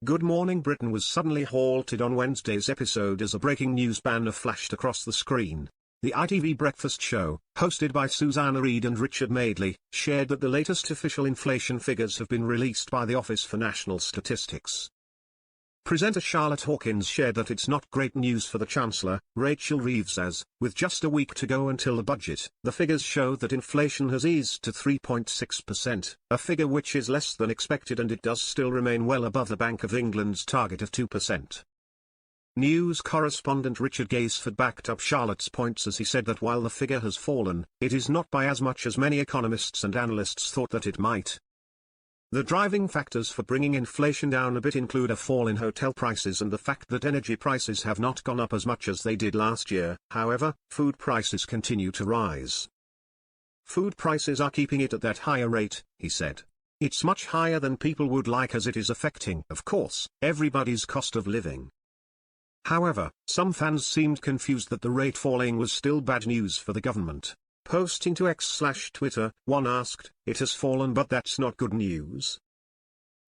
Good Morning Britain was suddenly halted on Wednesday's episode as a breaking news banner flashed across the screen. The ITV breakfast show, hosted by Susanna Reid and Richard Madeley, shared that the latest official inflation figures have been released by the Office for National Statistics. Presenter Charlotte Hawkins shared that it's not great news for the Chancellor, Rachel Reeves, as, with just a week to go until the budget, the figures show that inflation has eased to 3.6%, a figure which is less than expected, and it does still remain well above the Bank of England's target of 2%. News correspondent Richard Gaisford backed up Charlotte's points as he said that while the figure has fallen, it is not by as much as many economists and analysts thought that it might. The driving factors for bringing inflation down a bit include a fall in hotel prices and the fact that energy prices have not gone up as much as they did last year. However, food prices continue to rise. Food prices are keeping it at that higher rate, he said. It's much higher than people would like, as it is affecting, of course, everybody's cost of living. However, some fans seemed confused that the rate falling was still bad news for the government. Posting to X/Twitter, one asked, "It has fallen, but that's not good news?"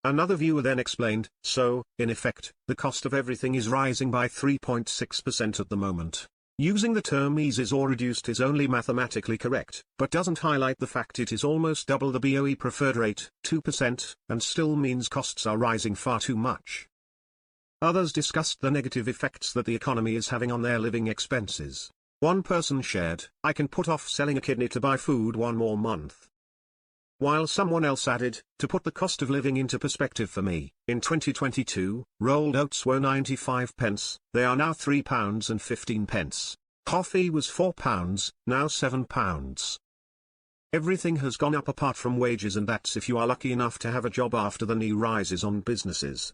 Another viewer then explained, "So, in effect, the cost of everything is rising by 3.6% at the moment. Using the term eases or reduced is only mathematically correct, but doesn't highlight the fact it is almost double the BOE preferred rate, 2%, and still means costs are rising far too much." Others discussed the negative effects that the economy is having on their living expenses. One person shared, "I can put off selling a kidney to buy food one more month." While someone else added, "To put the cost of living into perspective for me, in 2022, rolled oats were 95 pence, they are now £3.15. Coffee was £4, now £7. Everything has gone up apart from wages, and that's if you are lucky enough to have a job after the new rises on businesses."